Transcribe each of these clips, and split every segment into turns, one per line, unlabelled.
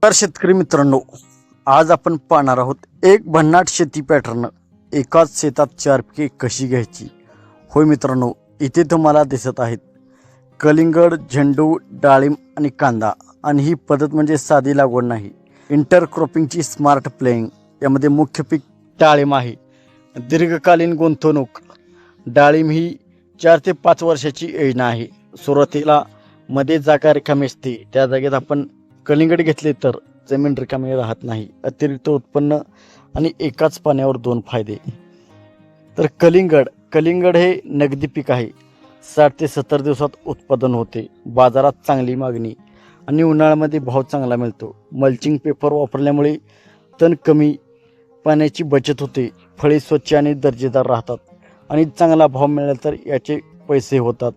तर शेतकरी मित्रांनो, आज आपण पाहणार आहोत एक भन्नाट शेती पॅटर्न. एकाच शेतात 4 पिके कशी घ्यायची. होय मित्रांनो, इथे तुम्हाला दिसत आहेत कलिंगड, झेंडू, डाळिंब आणि कांदा. आणि ही पद्धत म्हणजे साधी लागवड नाही, इंटरक्रॉपिंगची स्मार्ट प्लेइंग. यामध्ये मुख्य पीक डाळिंब आहे. दीर्घकालीन गुंतवणूक. डाळिंब ही 4 ते 5 वर्षाची योजना आहे. सुरुवातीला मध्ये जागा रिकामी असते, त्या जागेत आपण कलिंगड घेतले तर जमीन रिकामी राहत नाही. अतिरिक्त उत्पन्न आणि एकाच पाण्यावर 2 फायदे. तर कलिंगड हे नगदी पीक आहे. 60 ते 70 दिवसात उत्पादन होते. बाजारात चांगली मागणी आणि उन्हाळ्यामध्ये भाव चांगला मिळतो. मल्चिंग पेपर वापरल्यामुळे तण कमी, पाण्याची बचत होते. फळे स्वच्छ आणि दर्जेदार राहतात आणि चांगला भाव मिळाला तर याचे पैसे होतात.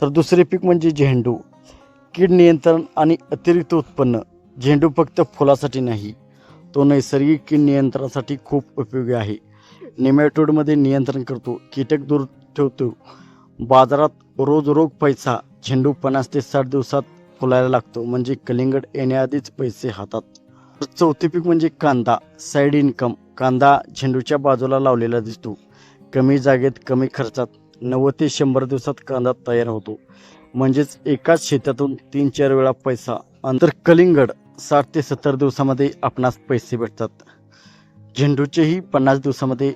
तर दुसरे पीक म्हणजे झेंडू. कीड नियंत्रण आणि अतिरिक्त उत्पन्न. झेंडू फक्त फुलासाठी नाही, तो नैसर्गिक कीड नियंत्रणासाठी खूप उपयोगी आहे. नेमॅटोडमध्ये नियंत्रण करतो, कीटक दूर ठेवतो. बाजारात रोग पैसा. झेंडू 50 ते 60 दिवसात फुलायला लागतो, म्हणजे कलिंगड येण्याआधीच पैसे हातात. चौथे पीक म्हणजे कांदा. Side income. कांदा झेंडूच्या बाजूला लावलेला दिसतो. कमी जागेत कमी खर्चात 90 ते 100 दिवसात कांदा तयार होतो, म्हणजेच एकाच शेतातून 3-4 वेळा पैसा. अंतर कलिंगड 60 ते 70 दिवसामध्ये आपणास पैसे भेटतात. झेंडूचेही 50 दिवसामध्ये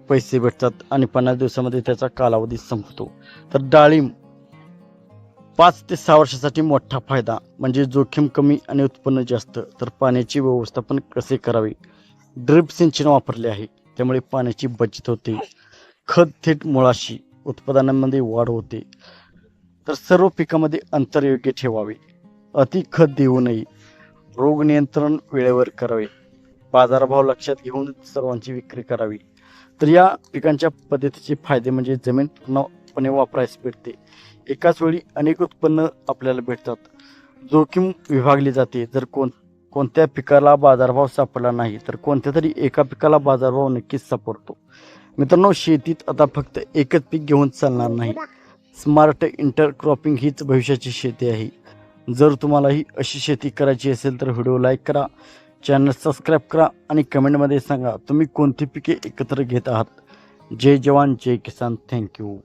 पैसे भेटतात आणि 50 दिवसामध्ये त्याचा कालावधी संपतो. तर डाळिंब 5 ते 6 वर्षासाठी मोठा फायदा, म्हणजे जोखीम कमी आणि उत्पन्न जास्त. तर पाण्याची व्यवस्थापन कसे करावे. ड्रिप सिंचन वापरले आहे, त्यामुळे पाण्याची बचत होते. खत थेट मुळाशी, उत्पादनामध्ये वाढ होते. तर सर्व पिकामध्ये अंतर योग्य ठेवावे. अति खत देऊ नये. रोग नियंत्रण वेळेवर करावे. बाजारभाव लक्षात घेऊन सर्वांची विक्री करावी. तर या पिकांच्या पद्धतीचे फायदे म्हणजे जमीन पूर्णपणे वापरायला भेटते. एकाच वेळी अनेक उत्पन्न आपल्याला भेटतात. जोखीम विभागली जाते. जर कोणत्या पिकाला बाजारभाव सापडला नाही तर कोणत्या तरी एका पिकाला बाजारभाव नक्कीच सापडतो. मित्रांनो, शेतीत आता फक्त एकच पीक घेऊन चालणार नाही. स्मार्ट इंटरक्रॉपिंग हीच भविष्याची शेती आहे. जर तुम्हालाही अशी शेती करायची असेल तर व्हिडिओ लाईक करा, चॅनल सबस्क्राईब करा आणि कमेंटमध्ये सांगा तुम्ही कोणती पिके एकत्र घेत आहात. जय जवान जय किसान. थँक्यू.